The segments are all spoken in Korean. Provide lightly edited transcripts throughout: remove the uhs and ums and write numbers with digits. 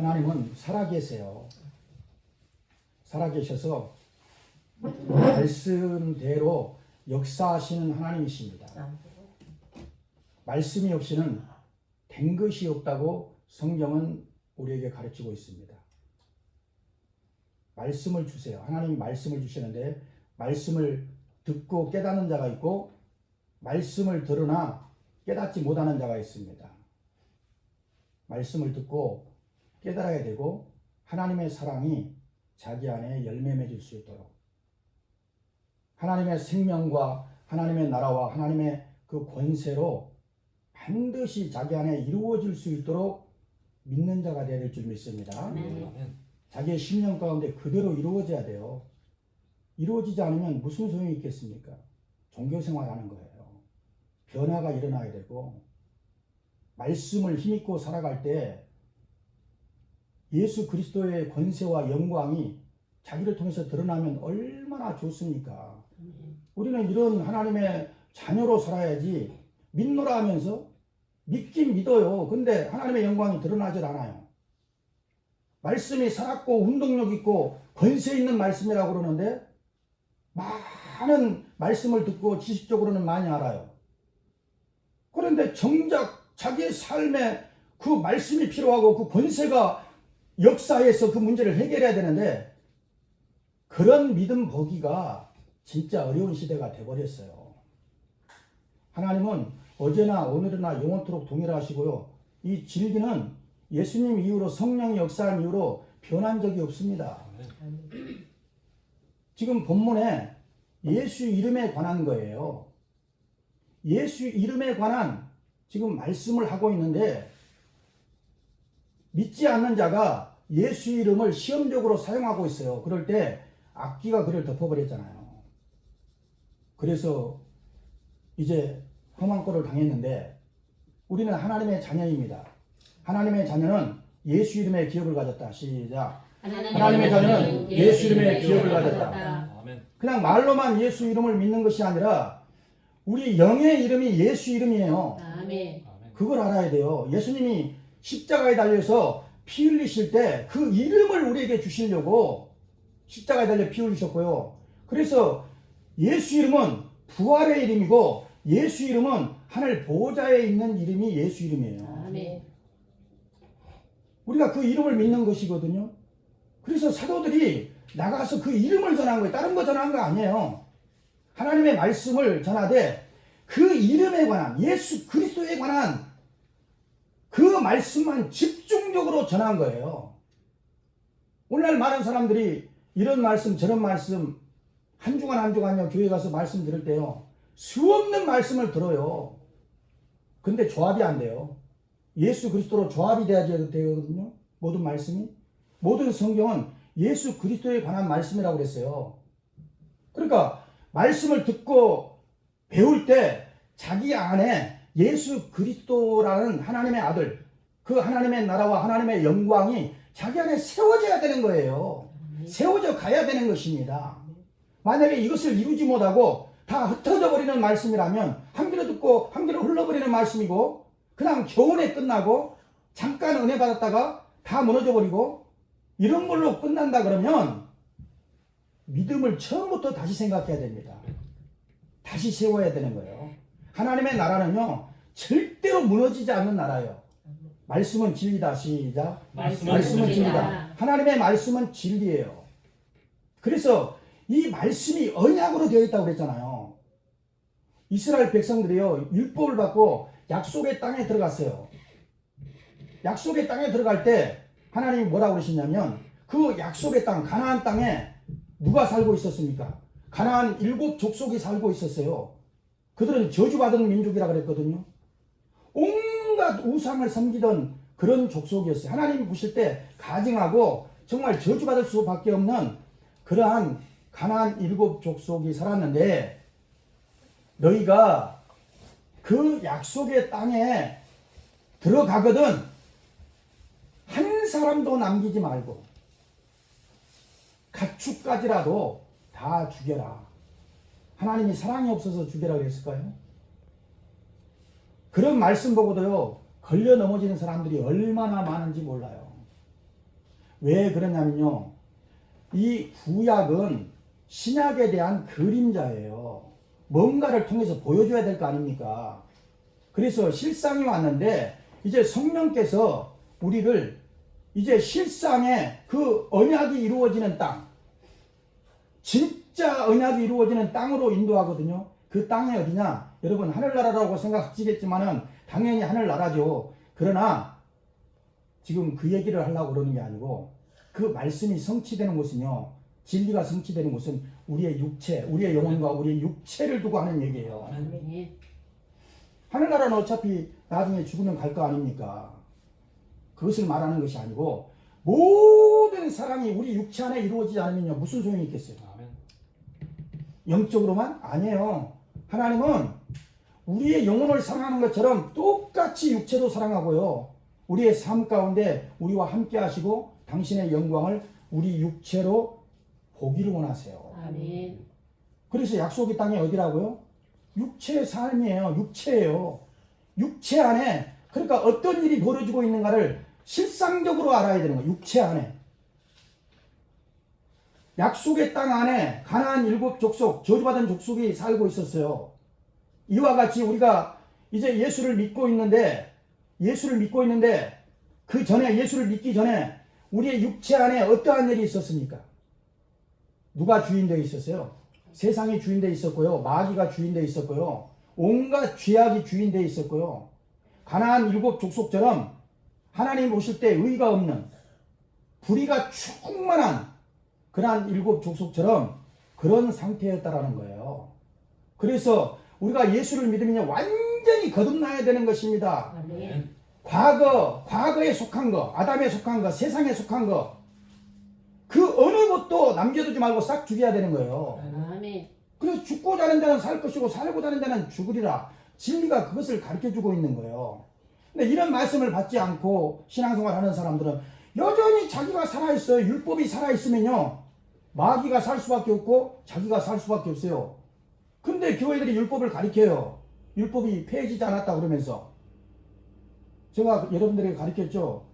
하나님은 살아계세요. 살아계셔서 말씀대로 역사하시는 하나님이십니다. 말씀이 없이는 된 것이 없다고 성경은 우리에게 가르치고 있습니다. 말씀을 주세요. 하나님이 말씀을 주시는데 말씀을 듣고 깨닫는 자가 있고 말씀을 들으나 깨닫지 못하는 자가 있습니다. 말씀을 듣고 깨달아야 되고 하나님의 사랑이 자기 안에 열매 맺을 수 있도록 하나님의 생명과 하나님의 나라와 하나님의 그 권세로 반드시 자기 안에 이루어질 수 있도록 믿는 자가 되야 될 줄 믿습니다. 자기의 심령 가운데 그대로 이루어져야 돼요. 이루어지지 않으면 무슨 소용이 있겠습니까? 종교생활하는 거예요. 변화가 일어나야 되고 말씀을 힘입고 살아갈 때 예수 그리스도의 권세와 영광이 자기를 통해서 드러나면 얼마나 좋습니까? 우리는 이런 하나님의 자녀로 살아야지 믿노라 하면서 믿긴 믿어요. 근데 하나님의 영광이 드러나질 않아요. 말씀이 살았고 운동력 있고 권세 있는 말씀이라고 그러는데 많은 말씀을 듣고 지식적으로는 많이 알아요. 그런데 정작 자기의 삶에 그 말씀이 필요하고 그 권세가 역사에서 그 문제를 해결해야 되는데 그런 믿음 보기가 진짜 어려운 시대가 돼버렸어요. 하나님은 어제나 오늘이나 영원토록 동일하시고요. 이 진리는 예수님 이후로 성령이 역사한 이후로 변한 적이 없습니다. 지금 본문에 예수 이름에 관한 거예요. 예수 이름에 관한 지금 말씀을 하고 있는데 믿지 않는 자가 예수 이름을 시험적으로 사용하고 있어요. 그럴 때 악기가 그를 덮어버렸잖아요. 그래서 이제 험한 꼴을 당했는데 우리는 하나님의 자녀입니다. 하나님의 자녀는 예수 이름의 기업을 가졌다. 시작. 하나님의 자녀는 예수 이름의 기업을 가졌다. 그냥 말로만 예수 이름을 믿는 것이 아니라 우리 영의 이름이 예수 이름이에요. 그걸 알아야 돼요. 예수님이 십자가에 달려서 피 흘리실 때 그 이름을 우리에게 주시려고 십자가에 달려 피 흘리셨고요. 그래서 예수 이름은 부활의 이름이고 예수 이름은 하늘 보좌에 있는 이름이 예수 이름이에요. 우리가 그 이름을 믿는 것이거든요. 그래서 사도들이 나가서 그 이름을 전한 거예요. 다른 거 전한 거 아니에요. 하나님의 말씀을 전하되 그 이름에 관한 예수 그리스도에 관한 그 말씀만 집중적으로 전한 거예요. 오늘날 많은 사람들이 이런 말씀 저런 말씀 한 주간 한 주간요 교회 가서 말씀 들을 때요 수없는 말씀을 들어요. 근데 조합이 안 돼요. 예수 그리스도로 조합이 돼야 되거든요. 모든 말씀이 모든 성경은 예수 그리스도에 관한 말씀이라고 그랬어요. 그러니까 말씀을 듣고 배울 때 자기 안에 예수 그리스도라는 하나님의 아들 그 하나님의 나라와 하나님의 영광이 자기 안에 세워져야 되는 거예요. 세워져 가야 되는 것입니다. 만약에 이것을 이루지 못하고 다 흩어져 버리는 말씀이라면 한 귀로 듣고 한 귀로 흘러버리는 말씀이고 그냥 교훈에 끝나고 잠깐 은혜 받았다가 다 무너져 버리고 이런 걸로 끝난다 그러면 믿음을 처음부터 다시 생각해야 됩니다. 다시 세워야 되는 거예요. 하나님의 나라는요 절대로 무너지지 않는 나라예요. 말씀은 진리다. 시작. 말씀은 진리다. 하나님의 말씀은 진리예요. 그래서 이 말씀이 언약으로 되어 있다고 그랬잖아요. 이스라엘 백성들이요 율법을 받고 약속의 땅에 들어갔어요. 약속의 땅에 들어갈 때 하나님이 뭐라고 그러시냐면 그 약속의 땅 가나안 땅에 누가 살고 있었습니까? 가나안 7 족속이 살고 있었어요. 그들은 저주받은 민족이라 그랬거든요. 온갖 우상을 섬기던 그런 족속이었어요. 하나님이 보실 때 가증하고 정말 저주받을 수밖에 없는 그러한 가나안 7 족속이 살았는데 너희가 그 약속의 땅에 들어가거든 한 사람도 남기지 말고 가축까지라도 다 죽여라. 하나님이 사랑이 없어서 죽여라 그랬을까요? 그런 말씀 보고도요 걸려 넘어지는 사람들이 얼마나 많은지 몰라요. 왜 그러냐면요. 이 구약은 신약에 대한 그림자예요. 뭔가를 통해서 보여줘야 될 거 아닙니까? 그래서 실상이 왔는데 이제 성령께서 우리를 이제 실상의 그 언약이 이루어지는 땅, 진짜 언약이 이루어지는 땅으로 인도하거든요. 그 땅이 어디냐? 여러분 하늘나라라고 생각하시겠지만은 당연히 하늘나라죠. 그러나 지금 그 얘기를 하려고 그러는 게 아니고 그 말씀이 성취되는 곳은요. 진리가 성취되는 곳은 우리의 육체, 우리의 영혼과 우리의 육체를 두고 하는 얘기예요. 하늘나라는 어차피 나중에 죽으면 갈 거 아닙니까? 그것을 말하는 것이 아니고 모든 사랑이 우리 육체 안에 이루어지지 않으면요. 무슨 소용이 있겠어요? 영적으로만? 아니에요. 하나님은 우리의 영혼을 사랑하는 것처럼 똑같이 육체도 사랑하고요. 우리의 삶 가운데 우리와 함께 하시고 당신의 영광을 우리 육체로 보기를 원하세요. 아멘. 그래서 약속의 땅이 어디라고요? 육체의 삶이에요. 육체예요. 육체 안에 그러니까 어떤 일이 벌어지고 있는가를 실상적으로 알아야 되는 거예요. 육체 안에. 약속의 땅 안에 가나안 7 족속, 저주받은 족속이 살고 있었어요. 이와 같이 우리가 이제 예수를 믿고 있는데 그 전에 예수를 믿기 전에 우리의 육체 안에 어떠한 일이 있었습니까? 누가 주인되어 있었어요? 세상이 주인되어 있었고요. 마귀가 주인되어 있었고요. 온갖 죄악이 주인되어 있었고요. 가나안 7 족속처럼 하나님 오실 때 의가 없는 불의가 충만한 그러한 7 족속처럼 그런 상태였다라는 거예요. 그래서 우리가 예수를 믿으면 완전히 거듭나야 되는 것입니다. 아멘. 과거에 속한 거, 아담에 속한 거, 세상에 속한 거, 그 어느 것도 남겨두지 말고 싹 죽여야 되는 거예요. 아멘. 그래서 죽고자 하는 자는 살 것이고 살고자 하는 자는 죽으리라. 진리가 그것을 가르쳐주고 있는 거예요. 근데 이런 말씀을 받지 않고 신앙생활 하는 사람들은 여전히 자기가 살아있어요. 율법이 살아있으면요. 마귀가 살 수밖에 없고 자기가 살 수밖에 없어요. 근데 교회들이 율법을 가르쳐요. 율법이 폐해지지 않았다 그러면서. 제가 여러분들에게 가르쳤죠.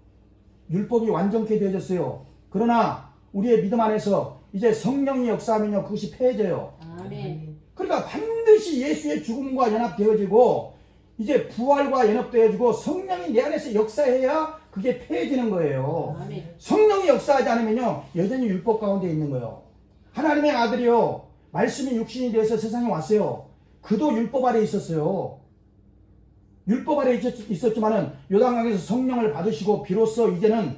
율법이 완전케 되어졌어요. 그러나 우리의 믿음 안에서 이제 성령이 역사하면요. 그것이 폐해져요. 아멘. 그러니까 반드시 예수의 죽음과 연합되어지고 이제 부활과 연합되어지고 성령이 내 안에서 역사해야 그게 폐해지는 거예요. 아멘. 성령이 역사하지 않으면요. 여전히 율법 가운데 있는 거예요. 하나님의 아들이요. 말씀이 육신이 되어서 세상에 왔어요. 그도 율법 아래 있었어요. 율법 아래 있었지만은 요단강에서 성령을 받으시고 비로소 이제는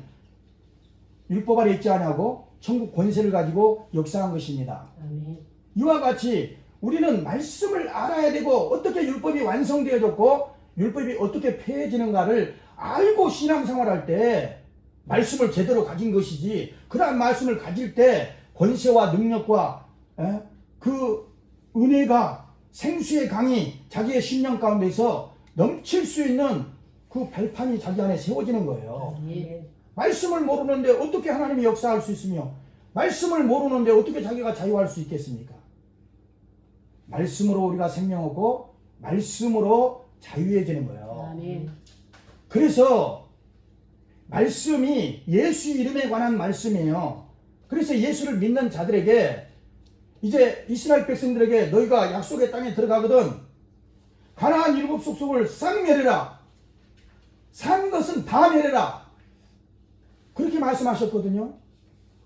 율법 아래 있지 않냐고 천국 권세를 가지고 역사한 것입니다. 아멘. 이와 같이 우리는 말씀을 알아야 되고 어떻게 율법이 완성되어졌고 율법이 어떻게 폐해지는가를 알고 신앙생활할 때 말씀을 제대로 가진 것이지 그러한 말씀을 가질 때 권세와 능력과 그 은혜가 생수의 강이 자기의 심령 가운데서 넘칠 수 있는 그 발판이 자기 안에 세워지는 거예요. 아멘. 말씀을 모르는데 어떻게 하나님이 역사할 수 있으며 말씀을 모르는데 어떻게 자기가 자유할 수 있겠습니까? 말씀으로 우리가 생명 얻고 말씀으로 자유해지는 거예요. 아멘. 그래서 말씀이 예수 이름에 관한 말씀이에요. 그래서 예수를 믿는 자들에게 이제 이스라엘 백성들에게 너희가 약속의 땅에 들어가거든 가나안 7 족속을 싹 멸해라. 산 것은 다 멸해라. 그렇게 말씀하셨거든요.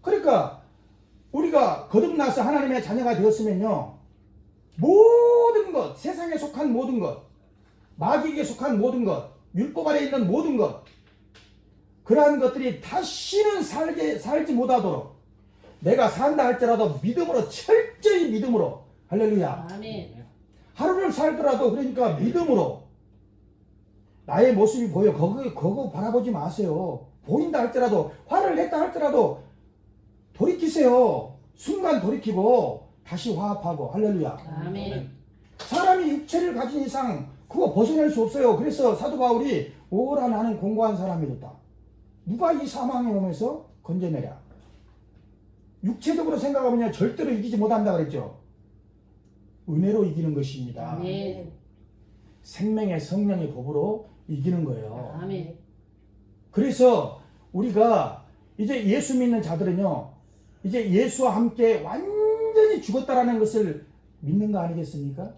그러니까 우리가 거듭나서 하나님의 자녀가 되었으면요. 모든 것, 세상에 속한 모든 것, 마귀에게 속한 모든 것, 율법 아래 있는 모든 것, 그러한 것들이 다시는 살지 못하도록 내가 산다 할지라도 믿음으로, 철저히 믿음으로, 할렐루야. 아멘. 하루를 살더라도 그러니까 믿음으로 나의 모습이 보여. 그거 바라보지 마세요. 보인다 할지라도, 화를 냈다 할지라도 돌이키세요. 순간 돌이키고 다시 화합하고, 할렐루야. 아멘. 사람이 육체를 가진 이상 그거 벗어날 수 없어요. 그래서 사도 바울이 오라 나는 공고한 사람이었다. 누가 이 사망에 오면서 건져내랴. 육체적으로 생각하면 절대로 이기지 못한다 그랬죠. 은혜로 이기는 것입니다. 아멘. 생명의 성령의 법으로 이기는 거예요. 아멘. 그래서 우리가 이제 예수 믿는 자들은요, 이제 예수와 함께 완전히 죽었다라는 것을 믿는 거 아니겠습니까?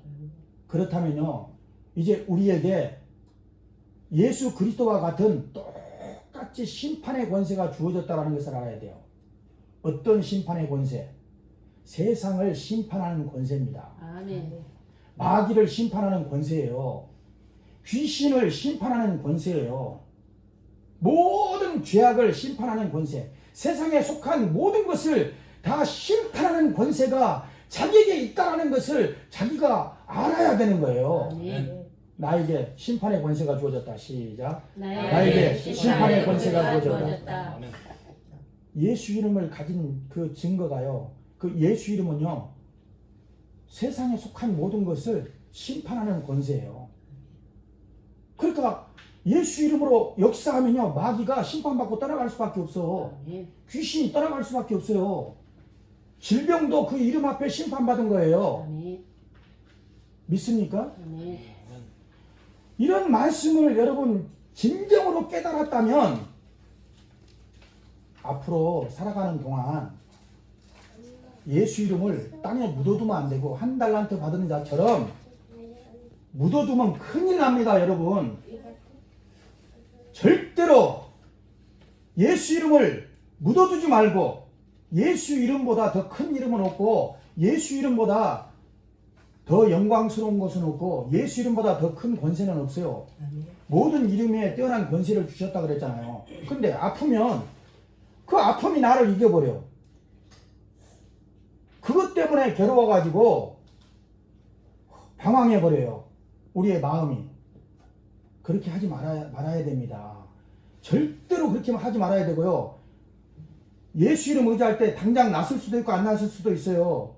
그렇다면요, 이제 우리에게 예수 그리스도와 같은 똑같이 심판의 권세가 주어졌다는 것을 알아야 돼요. 어떤 심판의 권세? 세상을 심판하는 권세입니다. 아멘. 마귀를 심판하는 권세예요. 귀신을 심판하는 권세예요. 모든 죄악을 심판하는 권세, 세상에 속한 모든 것을 다 심판하는 권세가 자기에게 있다는 것을 자기가 알아야 되는 거예요. 아멘. 나에게 심판의 권세가 주어졌다. 시작. 나에게 심판의 권세가 주어졌다. 아멘. 예수 이름을 가진 그 증거가요, 그 예수 이름은요, 세상에 속한 모든 것을 심판하는 권세예요. 그러니까 예수 이름으로 역사하면요, 마귀가 심판받고 떠나갈 수밖에 없어. 아멘. 귀신이 떠나갈 수밖에 없어요. 질병도 그 이름 앞에 심판받은 거예요. 아멘. 믿습니까? 아멘. 이런 말씀을 여러분 진정으로 깨달았다면 앞으로 살아가는 동안 예수 이름을 땅에 묻어두면 안 되고, 한 달란트 받은 자처럼 묻어두면 큰일 납니다. 여러분, 절대로 예수 이름을 묻어두지 말고, 예수 이름보다 더 큰 이름은 없고, 예수 이름보다 더 영광스러운 것은 없고, 예수 이름보다 더 큰 권세는 없어요. 모든 이름에 뛰어난 권세를 주셨다 그랬잖아요. 근데 아프면 그 아픔이 나를 이겨버려. 그것 때문에 괴로워가지고 방황해버려요. 우리의 마음이. 그렇게 하지 말아야 됩니다. 절대로 그렇게 하지 말아야 되고요. 예수 이름 의지할 때 당장 났을 수도 있고 안 났을 수도 있어요.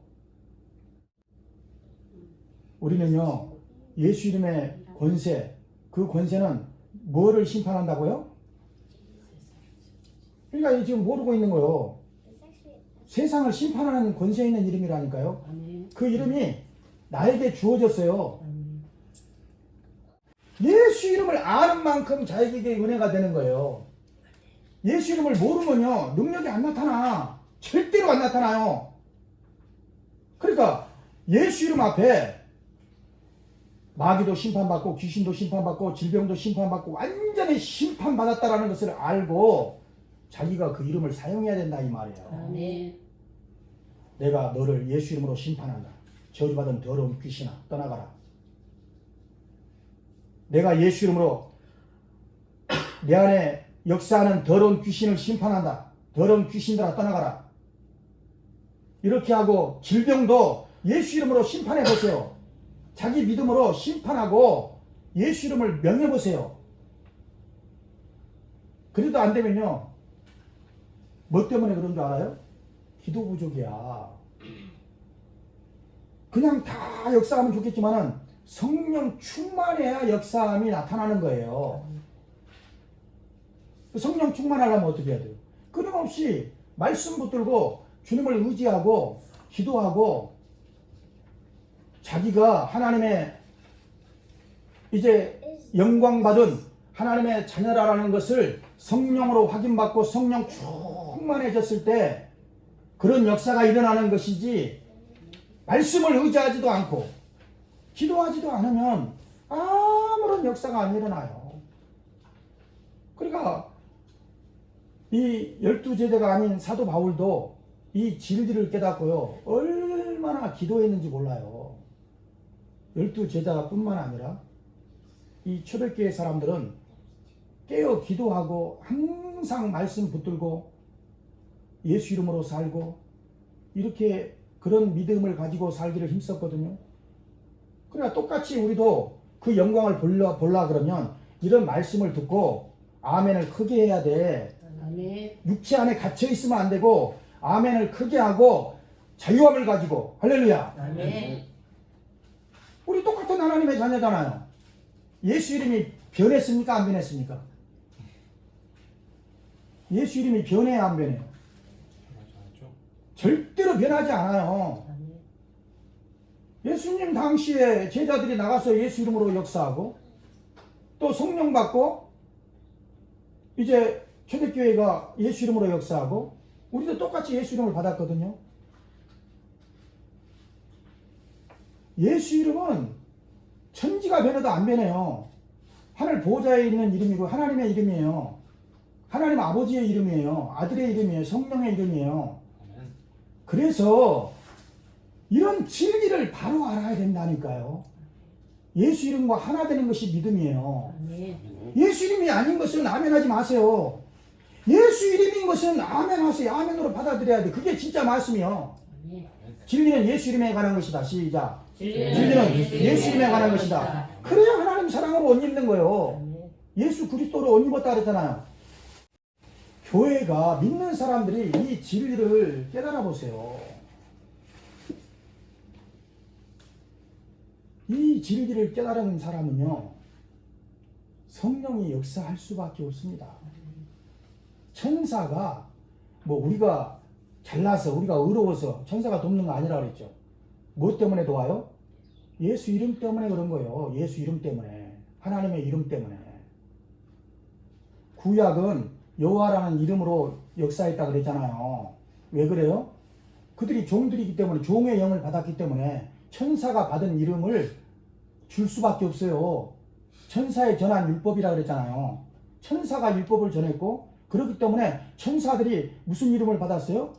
우리는요, 예수 이름의 권세, 그 권세는 뭐를 심판한다고요? 그러니까 지금 모르고 있는 거예요. 세상을 심판하는 권세 있는 이름이라니까요. 아멘. 그 이름이 나에게 주어졌어요. 아멘. 예수 이름을 아는 만큼 자에게 은혜가 되는 거예요. 예수 이름을 모르면요, 능력이 안 나타나. 절대로 안 나타나요. 그러니까 예수 이름 앞에 마귀도 심판받고, 귀신도 심판받고, 질병도 심판받고, 완전히 심판받았다라는 것을 알고 자기가 그 이름을 사용해야 된다 이 말이에요. 아멘. 내가 너를 예수 이름으로 심판한다. 저주받은 더러운 귀신아, 떠나가라. 내가 예수 이름으로 내 안에 역사하는 더러운 귀신을 심판한다. 더러운 귀신들아, 떠나가라. 이렇게 하고, 질병도 예수 이름으로 심판해 보세요. 자기 믿음으로 심판하고 예수 이름을 명해 보세요. 그래도 안 되면요, 뭐 때문에 그런 줄 알아요? 기도 부족이야. 그냥 다 역사하면 좋겠지만은 성령 충만해야 역사함이 나타나는 거예요. 성령 충만하려면 어떻게 해야 돼요? 끊임없이 말씀 붙들고 주님을 의지하고 기도하고, 자기가 하나님의 이제 영광받은 하나님의 자녀라는 것을 성령으로 확인받고 성령 충만해졌을 때 그런 역사가 일어나는 것이지, 말씀을 의지하지도 않고 기도하지도 않으면 아무런 역사가 안 일어나요. 그러니까 이 12제자가 아닌 사도 바울도 이 진리를 깨닫고요, 얼마나 기도했는지 몰라요. 12제자가 뿐만 아니라 이 초대교회 사람들은 깨어 기도하고 항상 말씀 붙들고 예수 이름으로 살고 이렇게 그런 믿음을 가지고 살기를 힘썼거든요. 그러니까 똑같이 우리도 그 영광을 보려 그러면 이런 말씀을 듣고 아멘을 크게 해야 돼. 아멘. 육체 안에 갇혀 있으면 안 되고 아멘을 크게 하고 자유함을 가지고. 할렐루야. 아멘. 우리 똑같은 하나님의 자녀잖아요. 예수 이름이 변했습니까? 안 변했습니까? 예수 이름이 변해야 안 변해요? 절대로 변하지 않아요. 아멘. 예수님 당시에 제자들이 나가서 예수 이름으로 역사하고 또 성령 받고 이제 초대교회가 예수 이름으로 역사하고 우리도 똑같이 예수 이름을 받았거든요. 예수 이름은 천지가 변해도 안 변해요. 하늘 보호자에 있는 이름이고 하나님의 이름이에요. 하나님 아버지의 이름이에요. 아들의 이름이에요. 성령의 이름이에요. 그래서 이런 진리를 바로 알아야 된다니까요. 예수 이름과 하나 되는 것이 믿음이에요. 예수 이름이 아닌 것은 아멘하지 마세요. 예수 이름인 것은 아멘하세요. 아멘으로 받아들여야 돼. 그게 진짜 말씀이요. 진리는 예수 이름에 관한 것이다. 시작. 진리는 예수 이름에 관한 것이다. 그래야 하나님 사랑으로 옷 입는 거예요. 예수 그리스도로 옷 입었다 그랬잖아요. 교회가 믿는 사람들이 이 진리를 깨달아 보세요. 이 진리를 깨달은 사람은요, 성령이 역사할 수밖에 없습니다. 천사가 뭐 우리가 잘나서 우리가 의로워서 천사가 돕는 거 아니라 그랬죠. 뭐 때문에 도와요? 예수 이름 때문에 그런 거예요. 예수 이름 때문에. 하나님의 이름 때문에. 구약은 여호와라는 이름으로 역사했다 그랬잖아요. 왜 그래요? 그들이 종들이기 때문에 종의 영을 받았기 때문에 천사가 받은 이름을 줄 수밖에 없어요. 천사에 전한 율법이라 그랬잖아요. 천사가 율법을 전했고 그렇기 때문에 천사들이 무슨 이름을 받았어요?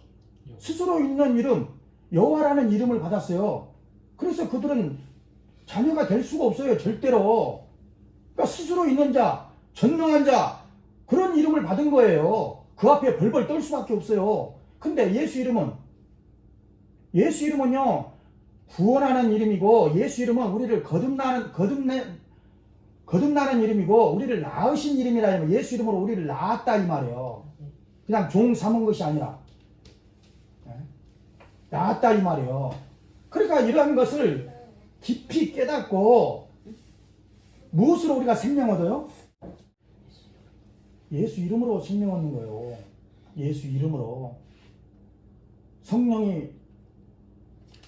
스스로 있는 이름, 여호와라는 이름을 받았어요. 그래서 그들은 자녀가 될 수가 없어요. 절대로. 그러니까 스스로 있는 자, 전능한 자, 그런 이름을 받은 거예요. 그 앞에 벌벌 떨 수밖에 없어요. 근데 예수 이름은요, 구원하는 이름이고, 예수 이름은 우리를 거듭나는 이름이고, 우리를 낳으신 이름이라. 예수 이름으로 우리를 낳았다 이 말이에요. 그냥 종 삼은 것이 아니라 낳았다 이 말이에요. 그러니까 이러한 것을 깊이 깨닫고 무엇으로 우리가 생명 얻어요? 예수 이름으로 생명 얻는 거예요. 예수 이름으로. 성령이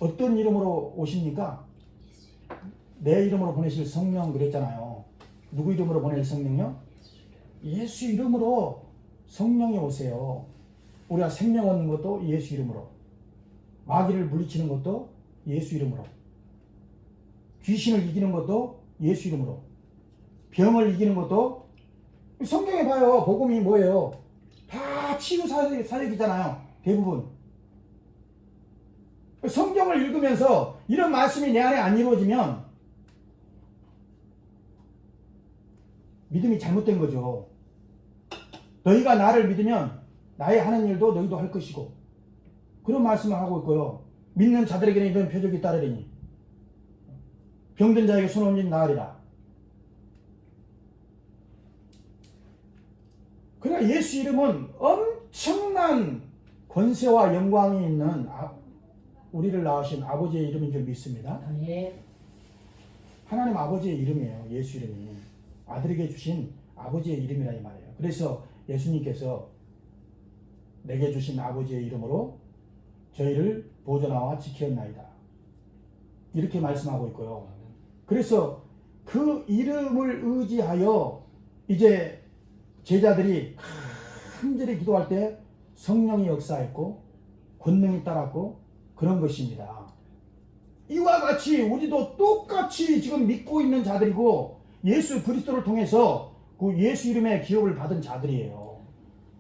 어떤 이름으로 오십니까? 내 이름으로 보내실 성령 그랬잖아요. 누구 이름으로 보낼 성령요? 예수 이름으로 성령이 오세요. 우리가 생명 얻는 것도 예수 이름으로. 마귀를 물리치는 것도 예수 이름으로. 귀신을 이기는 것도 예수 이름으로. 병을 이기는 것도 성경에 봐요. 복음이 뭐예요? 다 치유 사역이잖아요. 대부분. 성경을 읽으면서 이런 말씀이 내 안에 안 이루어지면 믿음이 잘못된 거죠. 너희가 나를 믿으면 나의 하는 일도 너희도 할 것이고, 그런 말씀을 하고 있고요. 믿는 자들에게는 이런 표적이 따르리니 병든 자에게 손 얹은 나으리라. 그러나 예수 이름은 엄청난 권세와 영광이 있는 우리를 낳으신 아버지의 이름인 줄 믿습니다. 하나님 아버지의 이름이에요. 예수 이름이. 아들에게 주신 아버지의 이름이라 이 말이에요. 그래서 예수님께서 내게 주신 아버지의 이름으로 저희를 보존하와 지켰나이다. 이렇게 말씀하고 있고요. 그래서 그 이름을 의지하여 이제 제자들이 간절히 기도할 때 성령이 역사했고 권능이 따랐고 그런 것입니다. 이와 같이 우리도 똑같이 지금 믿고 있는 자들이고 예수 그리스도를 통해서 그 예수 이름의 기업을 받은 자들이에요.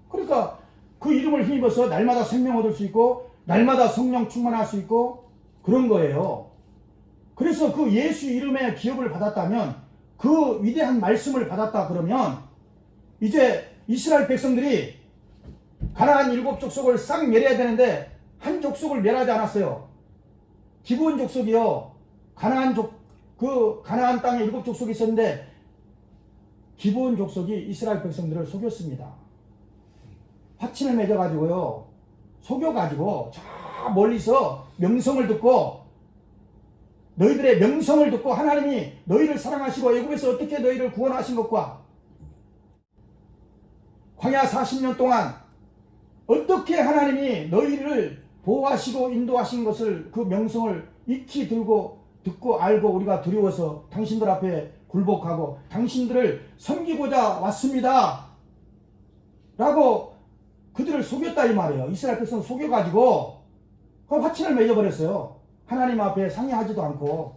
그러니까 그 이름을 힘입어서 날마다 생명 얻을 수 있고 날마다 성령 충만할 수 있고 그런 거예요. 그래서 그 예수 이름의 기업을 받았다면, 그 위대한 말씀을 받았다 그러면 이제 이스라엘 백성들이 가나안 7 족속을 싹 멸해야 되는데 한 족속을 멸하지 않았어요. 기브온 족속이요. 가나안 땅에 7 족속이 있었는데 기브온 족속이 이스라엘 백성들을 속였습니다. 화친을 맺어가지고요. 속여가지고 저 멀리서 명성을 듣고, 너희들의 명성을 듣고 하나님이 너희를 사랑하시고 애굽에서 어떻게 너희를 구원하신 것과 광야 40년 동안 어떻게 하나님이 너희를 보호하시고 인도하신 것을, 그 명성을 익히 듣고 알고 우리가 두려워서 당신들 앞에 굴복하고 당신들을 섬기고자 왔습니다 라고 그들을 속였다 이 말이에요. 이스라엘 백성을 속여가지고 그 화친을 맺어버렸어요. 하나님 앞에 상의하지도 않고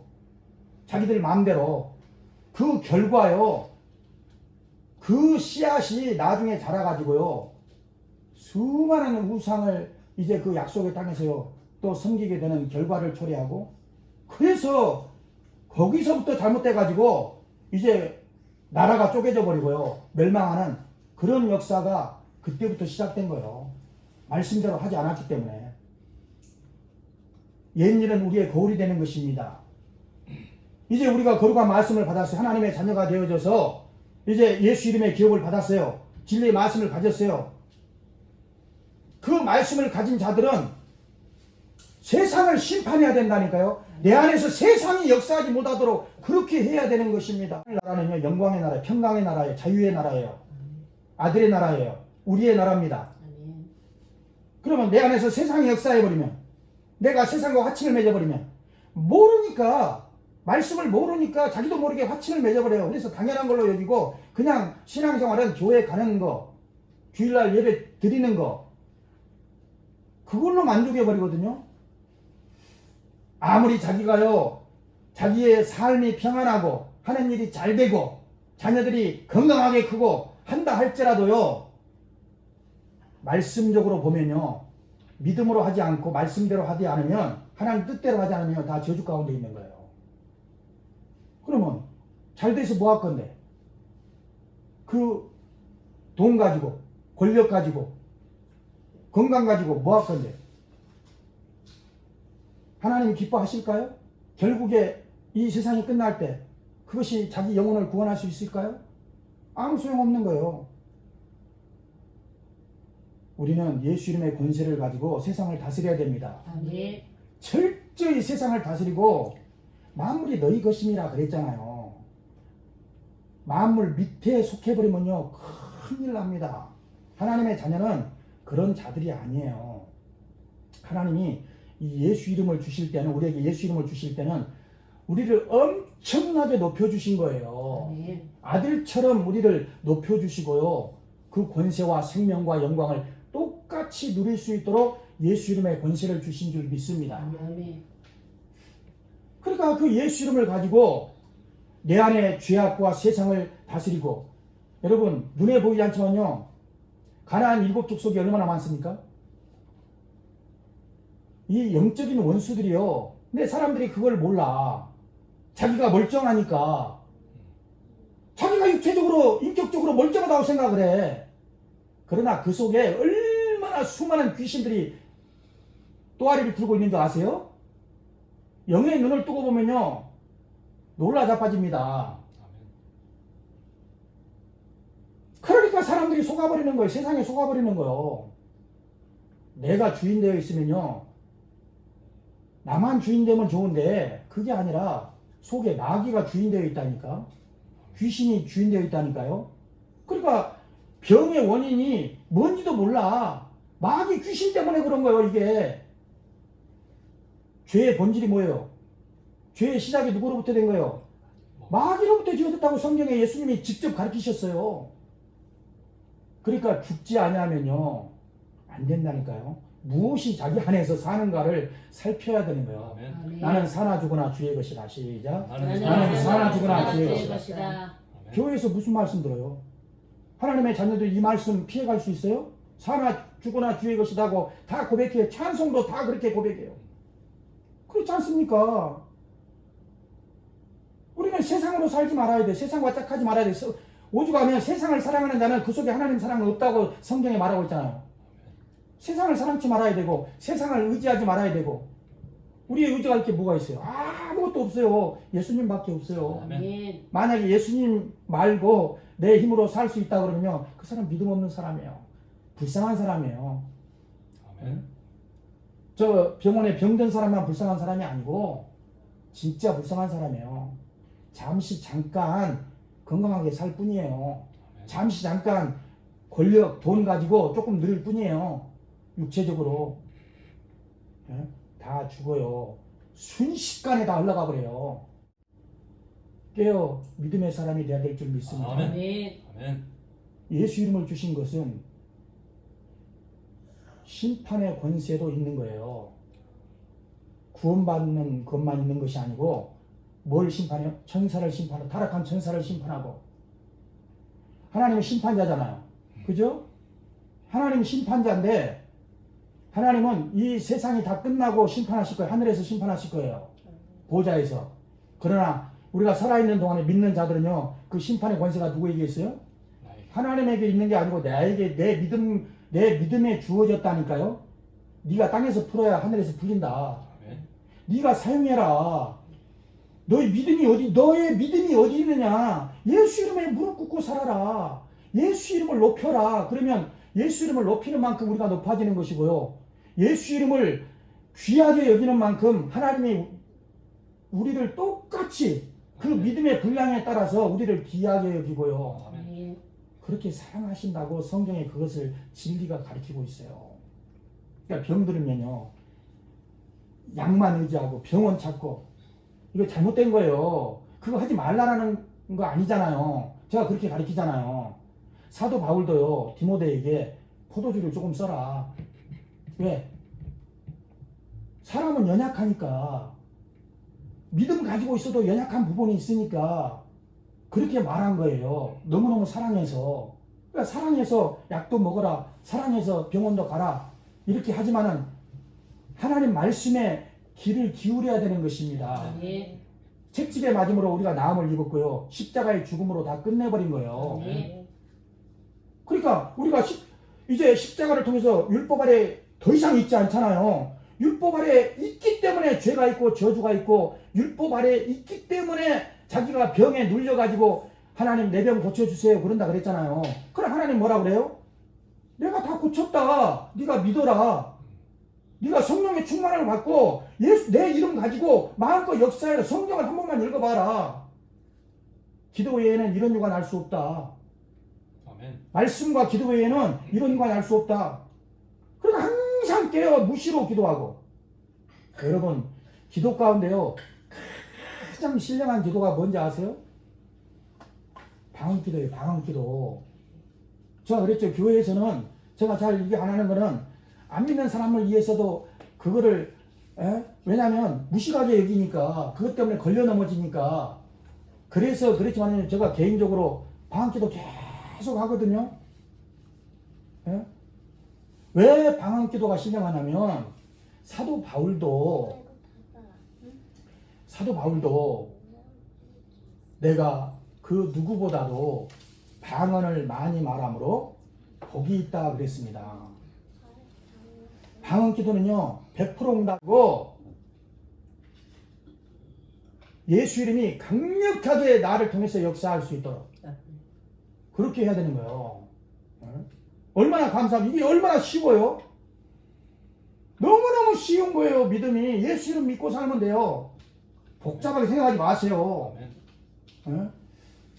자기들 마음대로. 그 결과요, 그 씨앗이 나중에 자라가지고요 수많은 우상을 이제 그 약속의 땅에서요 또 섬기게 되는 결과를 초래하고, 그래서 거기서부터 잘못돼가지고 이제 나라가 쪼개져 버리고요 멸망하는 그런 역사가 그때부터 시작된 거예요. 말씀대로 하지 않았기 때문에. 옛일은 우리의 거울이 되는 것입니다. 이제 우리가 거룩한 말씀을 받았어요. 하나님의 자녀가 되어져서 이제 예수 이름의 기업을 받았어요. 진리의 말씀을 가졌어요. 그 말씀을 가진 자들은 세상을 심판해야 된다니까요. 내 안에서 세상이 역사하지 못하도록 그렇게 해야 되는 것입니다. 나라는요, 영광의 나라예요. 평강의 나라예요. 자유의 나라예요. 아들의 나라예요. 우리의 나라입니다. 그러면 내 안에서 세상이 역사해버리면, 내가 세상과 화친을 맺어버리면, 모르니까, 말씀을 모르니까 자기도 모르게 화친을 맺어버려요. 그래서 당연한 걸로 여기고 그냥 신앙생활은 교회 가는 거, 주일날 예배 드리는 거, 그걸로 만족해버리거든요. 아무리 자기가요 자기의 삶이 평안하고 하는 일이 잘 되고 자녀들이 건강하게 크고 한다 할지라도요, 말씀적으로 보면요 믿음으로 하지 않고 말씀대로 하지 않으면, 하나님 뜻대로 하지 않으면 다 저주 가운데 있는 거예요. 그러면 잘 돼서 뭐 할 건데? 그 돈 가지고, 권력 가지고, 건강 가지고 뭐 할 건데? 하나님이 기뻐하실까요? 결국에 이 세상이 끝날 때 그것이 자기 영혼을 구원할 수 있을까요? 아무 소용없는 거예요. 우리는 예수 이름의 권세를 가지고 세상을 다스려야 됩니다. 아멘. 철저히 세상을 다스리고, 만물이 너희 것임이라 그랬잖아요. 만물 밑에 속해버리면요 큰일 납니다. 하나님의 자녀는 그런 자들이 아니에요. 하나님이 이 예수 이름을 주실 때는, 우리에게 예수 이름을 주실 때는 우리를 엄청나게 높여주신 거예요. 아멘. 아들처럼 우리를 높여주시고요, 그 권세와 생명과 영광을 똑같이 누릴 수 있도록 예수 이름의 권세를 주신 줄 믿습니다. 아멘. 그러니까 그 예수 이름을 가지고 내 안에 죄악과 세상을 다스리고, 여러분 눈에 보이지 않지만요 가나안 7 족속이 얼마나 많습니까? 이 영적인 원수들이요, 근데 사람들이 그걸 몰라. 자기가 멀쩡하니까, 자기가 육체적으로 인격적으로 멀쩡하다고 생각을 해. 그러나 그 속에 얼마나 수많은 귀신들이 또아리를 들고 있는 줄 아세요? 영의 눈을 뜨고 보면요 놀라 자빠집니다. 그러니까 사람들이 속아버리는 거예요. 세상에 속아버리는 거예요. 내가 주인 되어 있으면요 나만 주인 되면 좋은데, 그게 아니라 속에 마귀가 주인 되어 있다니까. 귀신이 주인 되어 있다니까요. 그러니까 병의 원인이 뭔지도 몰라. 마귀 귀신 때문에 그런 거예요. 이게 죄의 본질이 뭐예요? 죄의 시작이 누구로부터 된 거예요? 마귀로부터 지어졌다고 성경에 예수님이 직접 가르치셨어요. 그러니까 죽지 아니하면요 안 된다니까요. 무엇이 자기 안에서 사는가를 살펴야 되는 거예요. 아멘. 나는 사나 죽으나 주의 것이다. 시작. 나는 사나 죽으나 주의 주의 것이다. 것이다. 교회에서 무슨 말씀 들어요? 하나님의 자녀들 이 말씀 피해갈 수 있어요? 사나 죽으나 주의 것이다고 다 고백해요. 찬송도 다 그렇게 고백해요. 그렇지 않습니까? 우리는 세상으로 살지 말아야 돼. 세상과 짝하지 말아야 돼. 오죽하면 세상을 사랑하는 자는 그 속에 하나님 사랑은 없다고 성경에 말하고 있잖아요. 세상을 사랑치 말아야 되고, 세상을 의지하지 말아야 되고. 우리의 의지할 게 뭐가 있어요? 아무것도 없어요. 예수님밖에 없어요. 아멘. 만약에 예수님 말고 내 힘으로 살 수 있다 그러면요 그 사람 믿음 없는 사람이에요. 불쌍한 사람이에요. 아멘. 저 병원에 병든 사람만 불쌍한 사람이 아니고 진짜 불쌍한 사람이에요. 잠시 잠깐 건강하게 살 뿐이에요. 잠시 잠깐 권력, 돈 가지고 조금 누릴 뿐이에요. 육체적으로. 예? 다 죽어요. 순식간에 다 흘러가 버려요. 깨어 믿음의 사람이 되어야 될 줄 믿습니다. 아멘. 아멘. 아멘. 예수 이름을 주신 것은 심판의 권세도 있는 거예요. 구원받는 것만 있는 것이 아니고 뭘 심판해요? 천사를 심판하고 타락한 천사를 심판하고. 하나님은 심판자잖아요. 그죠? 하나님은 심판자인데 하나님은 이 세상이 다 끝나고 심판하실 거예요. 하늘에서 심판하실 거예요. 보좌에서. 그러나 우리가 살아있는 동안에 믿는 자들은요, 그 심판의 권세가 누구에게 있어요? 하나님에게 있는 게 아니고 나에게 내 믿음에 주어졌다니까요. 네가 땅에서 풀어야 하늘에서 풀린다. 네가 사용해라. 너의 믿음이 어디 있느냐? 예수 이름에 무릎 꿇고 살아라. 예수 이름을 높여라. 그러면 예수 이름을 높이는 만큼 우리가 높아지는 것이고요. 예수 이름을 귀하게 여기는 만큼 하나님이 우리를 똑같이 그 믿음의 분량에 따라서 우리를 귀하게 여기고요. 그렇게 사랑하신다고 성경에 그것을 진리가 가르치고 있어요. 그러니까 병 들으면요, 약만 의지하고 병원 찾고 이거 잘못된 거예요. 그거 하지 말라라는 거 아니잖아요. 제가 그렇게 가르치잖아요. 사도 바울도요, 디모데에게 포도주를 조금 써라. 왜? 사람은 연약하니까, 믿음 가지고 있어도 연약한 부분이 있으니까 그렇게 말한 거예요. 너무너무 사랑해서. 그러니까 사랑해서 약도 먹어라, 사랑해서 병원도 가라, 이렇게 하지만은 하나님 말씀에 귀를 기울여야 되는 것입니다. 네. 채찍에 맞음으로 우리가 나음을 입었고요, 십자가의 죽음으로 다 끝내버린 거예요. 네. 그러니까 우리가 이제 십자가를 통해서 율법 아래 더 이상 있지 않잖아요. 율법 아래 있기 때문에 죄가 있고 저주가 있고, 율법 아래 있기 때문에 자기가 병에 눌려가지고 하나님 내 병 고쳐주세요 그런다 그랬잖아요. 그럼 하나님 뭐라 그래요? 내가 다 고쳤다. 네가 믿어라. 네가 성령의 충만을 받고 예수 내 이름 가지고 마음껏 역사해라. 성경을 한 번만 읽어봐라. 기도 외에는 이런 유가 날 수 없다. 아멘. 말씀과 기도 외에는 이런 유가 날 수 없다. 그러니까 항상 깨어 무시로 기도하고. 여러분, 기도 가운데요, 가장 신령한 기도가 뭔지 아세요? 방언기도예요. 방언기도. 제가 그랬죠. 교회에서는 제가 잘 이게 안 하는 거는 안 믿는 사람을 위해서도 그거를, 왜냐하면 무식하게 여기니까, 그것 때문에 걸려 넘어지니까. 그래서 그랬지만 제가 개인적으로 방언기도 계속 하거든요. 왜 방언기도가 신령하냐면 사도 바울도 내가 그 누구보다도 방언을 많이 말함으로 복이 있다 그랬습니다. 방언기도는요 100% 응답이고, 예수 이름이 강력하게 나를 통해서 역사할 수 있도록 그렇게 해야 되는 거예요. 얼마나 감사합니다. 이게 얼마나 쉬워요? 너무너무 쉬운 거예요. 믿음이. 예수 이름 믿고 살면 돼요. 복잡하게 생각하지 마세요.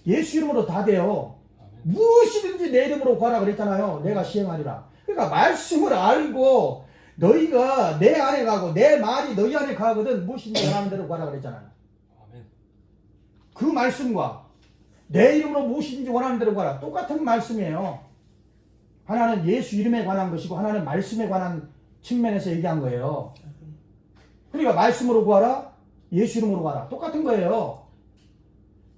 예수 이름으로 다 돼요. 무엇이든지 내 이름으로 구하라 그랬잖아요. 내가 시행하리라. 그러니까 말씀을 알고 너희가 내 안에 가고 내 말이 너희 안에 가거든 무엇이든지 원하는 대로 구하라 그랬잖아요. 그 말씀과 내 이름으로 무엇이든지 원하는 대로 구하라, 똑같은 말씀이에요. 하나는 예수 이름에 관한 것이고 하나는 말씀에 관한 측면에서 얘기한 거예요. 그러니까 말씀으로 구하라, 예수 이름으로 구하라, 똑같은 거예요.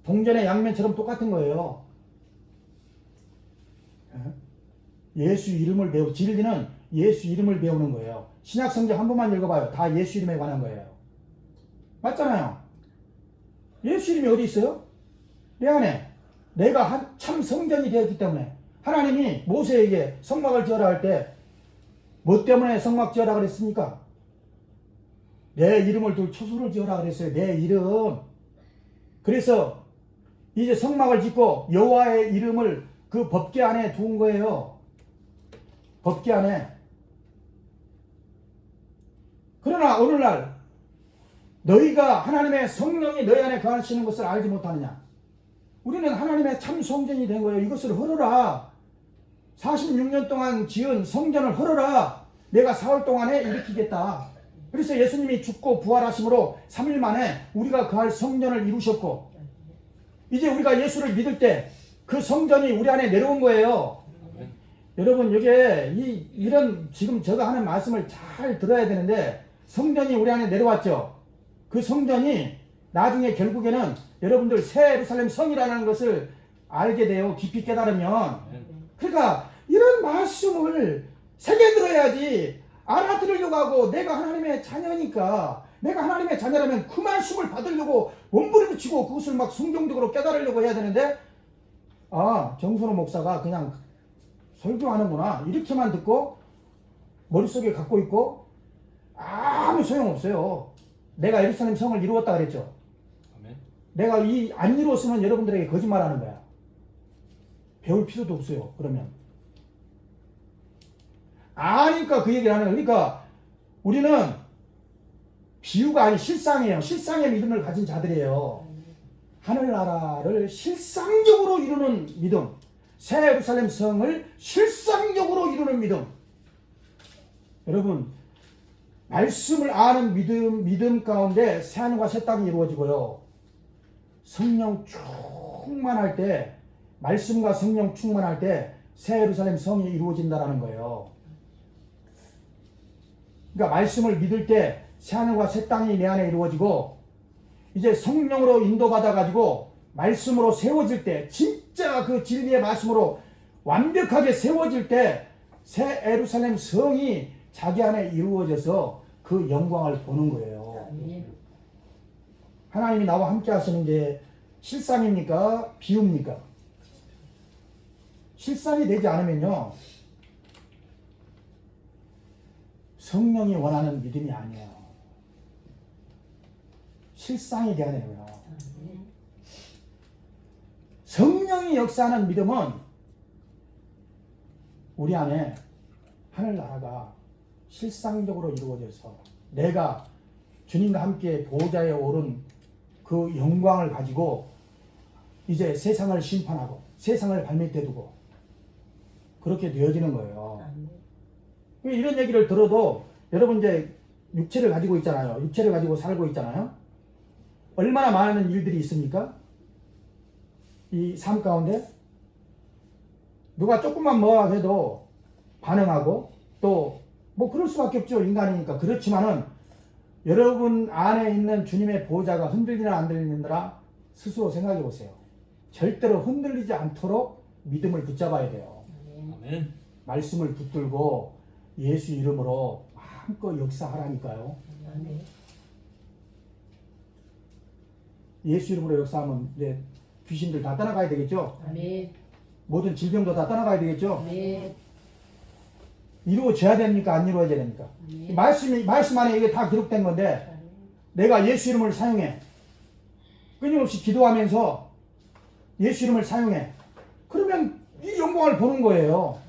동전의 양면처럼 똑같은 거예요. 예수 이름을 배우, 진리는 예수 이름을 배우는 거예요. 신약 성경 한 번만 읽어봐요. 다 예수 이름에 관한 거예요. 맞잖아요. 예수 이름이 어디 있어요? 내 안에. 내가 참 성전이 되었기 때문에. 하나님이 모세에게 성막을 지어라 할 때 뭐 때문에 성막 지어라 그랬습니까? 내 이름을 둘 초소를 지어라 그랬어요. 내 이름. 그래서 이제 성막을 짓고 여호와의 이름을 그 법궤 안에 두은 거예요. 법궤 안에. 그러나 오늘날 너희가 하나님의 성령이 너희 안에 거하시는 것을 알지 못하느냐? 우리는 하나님의 참 성전이 된 거예요. 이것을 헐어라. 46년 동안 지은 성전을 헐어라. 내가 사흘 동안에 일으키겠다. 그래서 예수님이 죽고 부활하심으로 3일 만에 우리가 거할 성전을 이루셨고, 이제 우리가 예수를 믿을 때 그 성전이 우리 안에 내려온 거예요. 여러분 이게 이런 지금 제가 하는 말씀을 잘 들어야 되는데 성전이 우리 안에 내려왔죠. 그 성전이 나중에 결국에는 여러분들 새 예루살렘 성이라는 것을 알게 돼요. 깊이 깨달으면. 그러니까 이런 말씀을 새겨 들어야지 알아들으려고 하고 내가 하나님의 자녀니까 내가 하나님의 자녀라면 그 말씀을 받으려고 몸부림치고 그것을 막 성경적으로 깨달으려고 해야 되는데 정선호 목사가 그냥 설교하는구나 이렇게만 듣고 머릿속에 갖고 있고 아무 소용없어요. 내가 예루살렘 성을 이루었다 그랬죠. 아멘. 내가 안 이루었으면 여러분들에게 거짓말하는 거야. 배울 필요도 없어요. 그러면 아니까 그 얘기를 하는 거예요. 그러니까 우리는 비유가 아닌 실상이에요. 실상의 믿음을 가진 자들이에요. 하늘나라를 실상적으로 이루는 믿음, 새 예루살렘 성을 실상적으로 이루는 믿음. 여러분 말씀을 아는 믿음 가운데 새하늘과 새 땅이 이루어지고요. 성령 충만할 때 말씀과 성령 충만할 때 새 예루살렘 성이 이루어진다라는 거예요. 그러니까 말씀을 믿을 때 새하늘과 새 땅이 내 안에 이루어지고 이제 성령으로 인도받아 가지고 말씀으로 세워질 때 진짜 그 진리의 말씀으로 완벽하게 세워질 때 새 예루살렘 성이 자기 안에 이루어져서 그 영광을 보는 거예요. 하나님이 나와 함께 하시는 게 실상입니까? 비유입니까? 실상이 되지 않으면요 성령이 원하는 믿음이 아니에요. 실상이 돼야 되고요. 성령이 역사하는 믿음은 우리 안에 하늘나라가 실상적으로 이루어져서 내가 주님과 함께 보호자에 오른 그 영광을 가지고 이제 세상을 심판하고 세상을 발밑에 두고 그렇게 되어지는 거예요. 이런 얘기를 들어도 여러분 이제 육체를 가지고 있잖아요. 육체를 가지고 살고 있잖아요. 얼마나 많은 일들이 있습니까? 이 삶 가운데 누가 조금만 뭐라 해도 반응하고 또 뭐 그럴 수밖에 없죠. 인간이니까. 그렇지만은 여러분 안에 있는 주님의 보호자가 흔들리나 안 흔들리느라 스스로 생각해 보세요. 절대로 흔들리지 않도록 믿음을 붙잡아야 돼요. 아멘. 말씀을 붙들고 예수 이름으로 마음껏 역사하라니까요. 예수 이름으로 역사하면 이제 귀신들 다 떠나가야 되겠죠. 아멘. 모든 질병도 다 떠나가야 되겠죠. 아멘. 이루어져야 됩니까? 안 이루어져야 됩니까? 아멘. 말씀 안에 이게 다 기록된 건데 내가 예수 이름을 사용해 끊임없이 기도하면서 예수 이름을 사용해 그러면 이 영광을 보는 거예요.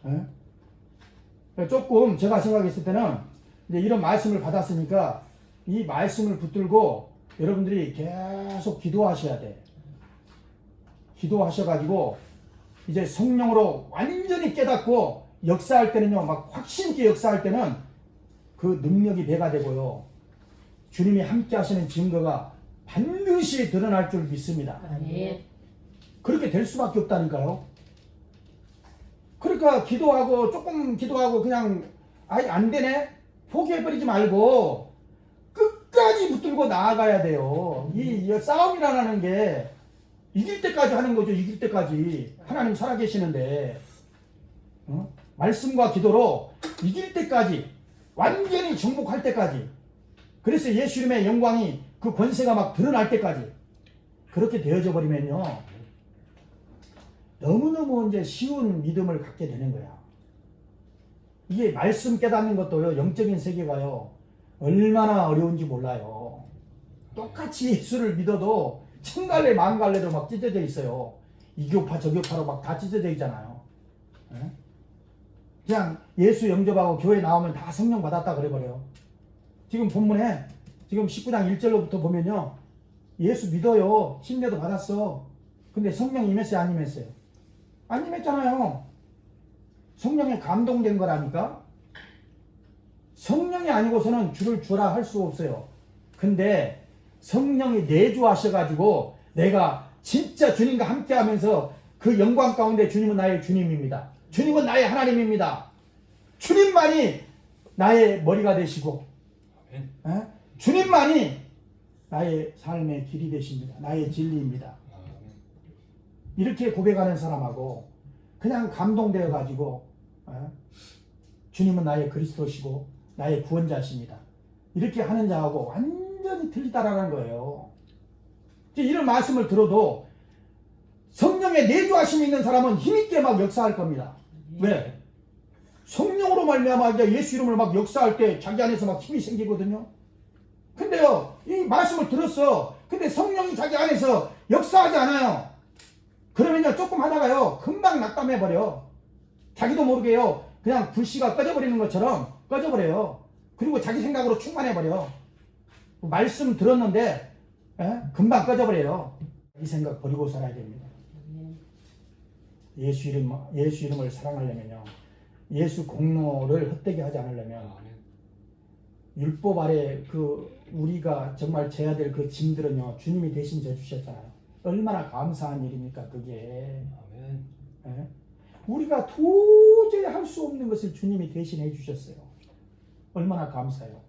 네? 조금 제가 생각했을 때는 이제 이런 말씀을 받았으니까 이 말씀을 붙들고 여러분들이 계속 기도하셔야 돼. 기도하셔가지고 이제 성령으로 완전히 깨닫고 역사할 때는요, 막 확신 있게 역사할 때는 그 능력이 배가 되고요. 주님이 함께 하시는 증거가 반드시 드러날 줄 믿습니다. 아멘. 그렇게 될 수밖에 없다니까요. 그러니까 기도하고 조금 기도하고 그냥 아예 안 되네? 포기해버리지 말고 끝까지 붙들고 나아가야 돼요. 이 싸움이라는 게 이길 때까지 하는 거죠. 이길 때까지. 하나님 살아계시는데 말씀과 기도로 이길 때까지 완전히 정복할 때까지 그래서 예수 이름의 영광이 그 권세가 막 드러날 때까지 그렇게 되어져 버리면요 너무너무 이제 쉬운 믿음을 갖게 되는 거야. 이게 말씀 깨닫는 것도요 영적인 세계가요 얼마나 어려운지 몰라요. 똑같이 예수를 믿어도 천갈래 만갈래로 막 찢어져 있어요. 이교파 저교파로 막 다 찢어져 있잖아요. 네? 그냥 예수 영접하고 교회 나오면 다 성령 받았다 그래버려요. 지금 본문에 지금 19장 1절로부터 보면요 예수 믿어요. 침례도 받았어. 근데 성령 임했어요? 안 임했어요? 안 임했잖아요. 성령에 감동된 거라니까. 성령이 아니고서는 주를 주라 할 수 없어요. 근데 성령이 내주하셔가지고 내가 진짜 주님과 함께 하면서 그 영광 가운데 주님은 나의 주님입니다. 주님은 나의 하나님입니다. 주님만이 나의 머리가 되시고 주님만이 나의 삶의 길이 되십니다. 나의 진리입니다. 이렇게 고백하는 사람하고 그냥 감동되어 가지고 주님은 나의 그리스도시고 나의 구원자십니다. 이렇게 하는 자하고 완전히 틀리다라는 거예요. 이런 말씀을 들어도 성령의 내주하심이 있는 사람은 힘있게 막 역사할 겁니다. 왜? 성령으로 말미암아 예수 이름을 막 역사할 때 자기 안에서 막 힘이 생기거든요. 근데요, 이 말씀을 들었어. 근데 성령이 자기 안에서 역사하지 않아요. 그러면요, 조금 하다가요, 금방 낙담해버려. 자기도 모르게요, 그냥 불씨가 꺼져버리는 것처럼 꺼져버려요. 그리고 자기 생각으로 충만해버려. 말씀 들었는데 금방 꺼져버려요. 이 생각 버리고 살아야 됩니다. 예수 이름을 사랑하려면요, 예수 공로를 헛되게 하지 않으려면 율법 아래 우리가 정말 져야 될 그 짐들은요, 주님이 대신 져주셨잖아요. 얼마나 감사한 일입니까 그게. 아멘. 우리가 도저히 할 수 없는 것을 주님이 대신해 주셨어요. 얼마나 감사해요.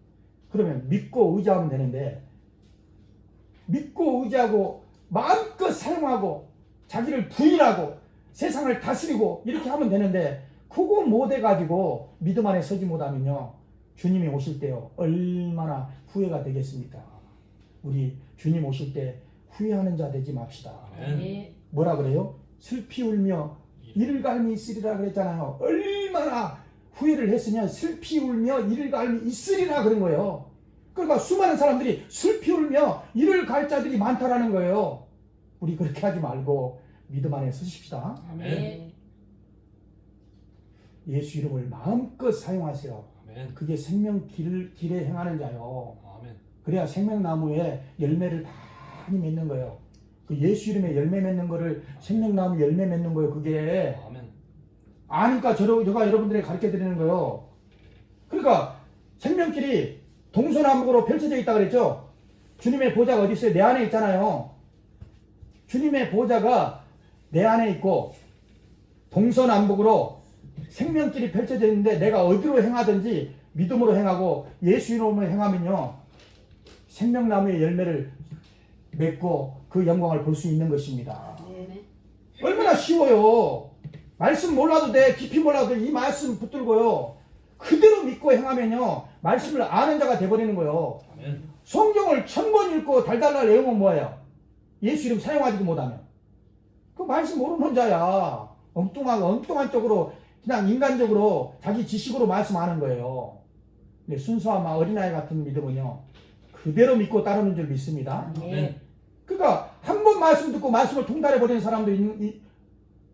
그러면 믿고 의지하면 되는데, 믿고 의지하고 마음껏 사용하고 자기를 부인하고 세상을 다스리고 이렇게 하면 되는데, 그거 못해가지고 믿음 안에 서지 못하면요, 주님이 오실 때요, 얼마나 후회가 되겠습니까? 우리 주님 오실 때 후회하는 자 되지 맙시다. 뭐라 그래요? 슬피 울며 이를 갈미 있으리라 그랬잖아요. 얼마나 후회를 했으면 슬피 울며 이를 갈미 있으리라 그런 거예요. 그러니까 수많은 사람들이 슬피 울며 이를 갈 자들이 많다라는 거예요. 우리 그렇게 하지 말고 믿음 안에 서십시다. 아멘. 예수 이름을 마음껏 사용하세요. 아멘. 그게 생명 길에 행하는 자요. 아멘. 그래야 생명나무에 열매를 많이 맺는 거예요. 그 예수 이름에 열매 맺는 거를 생명나무 열매 맺는 거예요. 그게. 아멘. 아니까 제가 여러분들에게 가르쳐 드리는 거예요. 그러니까 생명길이 동서남북으로 펼쳐져 있다 그랬죠. 주님의 보좌가 어디 있어요? 내 안에 있잖아요. 주님의 보좌가 내 안에 있고 동서남북으로 생명길이 펼쳐져 있는데, 내가 어디로 행하든지 믿음으로 행하고 예수 이름으로 행하면요, 생명나무의 열매를 맺고 그 영광을 볼 수 있는 것입니다. 얼마나 쉬워요. 말씀 몰라도 돼. 깊이 몰라도 이 말씀 붙들고요, 그대로 믿고 행하면요, 말씀을 아는 자가 돼버리는 거예요. 아멘. 성경을 1000번 읽고 달달달 외우면 뭐예요? 예수 이름 사용하지도 못하면 그 말씀 모르는 자야. 엉뚱한 쪽으로 그냥 인간적으로 자기 지식으로 말씀하는 거예요. 근데 순수한 어린아이 같은 믿음은요, 그대로 믿고 따르는 줄 믿습니다. 아멘. 그러니까 한 번 말씀 듣고 말씀을 통달해버리는 사람도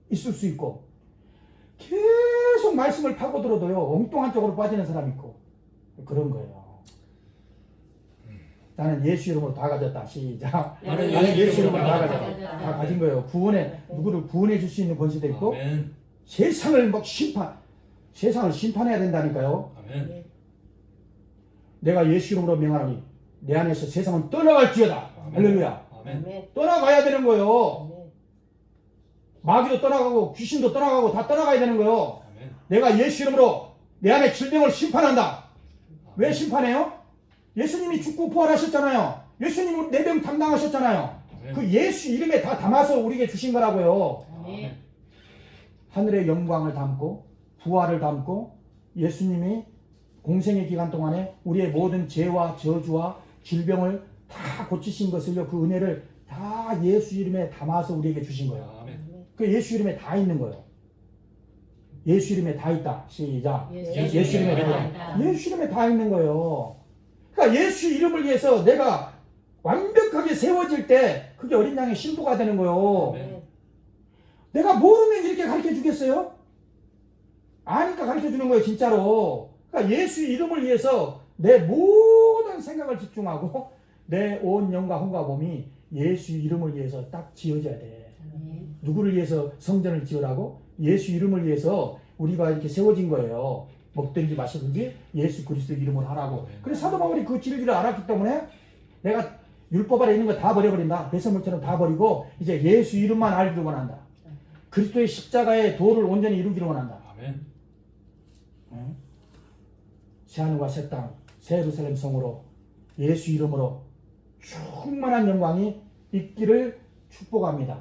있을 수 있고, 계속 말씀을 파고들어도요, 엉뚱한 쪽으로 빠지는 사람이 있고, 그런 거예요. 나는 예수 이름으로 다 가졌다. 시작. 나는 예수 이름으로 다 가졌다. 다 가진 거예요. 누구를 구원해 줄 수 있는 권세도 있고, 아멘. 세상을 세상을 심판해야 된다니까요. 아멘. 내가 예수 이름으로 명하노니 내 안에서 세상은 떠나갈지어다. 할렐루야. 아멘. 떠나가야 되는 거예요. 마귀도 떠나가고 귀신도 떠나가고 다 떠나가야 되는 거예요. 아멘. 내가 예수 이름으로 내 안에 질병을 심판한다. 왜 심판해요? 예수님이 죽고 부활하셨잖아요. 예수님은 내 병 담당하셨잖아요. 아멘. 그 예수 이름에 다 담아서 우리에게 주신 거라고요. 아멘. 하늘의 영광을 담고 부활을 담고 예수님이 공생의 기간 동안에 우리의 모든 죄와 저주와 질병을 다 고치신 것을요, 그 은혜를 다 예수 이름에 담아서 우리에게 주신 거예요. 아멘. 그 예수 이름에 다 있는 거예요. 예수 이름에 다 있다. 시작. 예수 이름에 다 있다. 예수 이름에 다 있는 거예요. 그러니까 예수 이름을 위해서 내가 완벽하게 세워질 때 그게 어린 양의 신부가 되는 거예요. 아멘. 내가 모르면 이렇게 가르쳐 주겠어요? 아니까 가르쳐 주는 거예요, 진짜로. 그러니까 예수 이름을 위해서 내 모든 생각을 집중하고 내 온 영과 혼과 몸이 예수 이름을 위해서 딱 지어져야 돼. 누구를 위해서 성전을 지으라고? 예수 이름을 위해서 우리가 이렇게 세워진 거예요. 먹든지 마시든지 예수 그리스도 이름으로 하라고. 그래서 사도 바울이 그 진리를 알았기 때문에 내가 율법 아래 있는 거 다 버려버린다. 배설물처럼 다 버리고 이제 예수 이름만 알기로 원한다. 그리스도의 십자가의 도를 온전히 이루기를 원한다. 아멘. 새하늘과 새 땅, 새 예루살렘 성으로 예수 이름으로 충만한 영광이 있기를 축복합니다.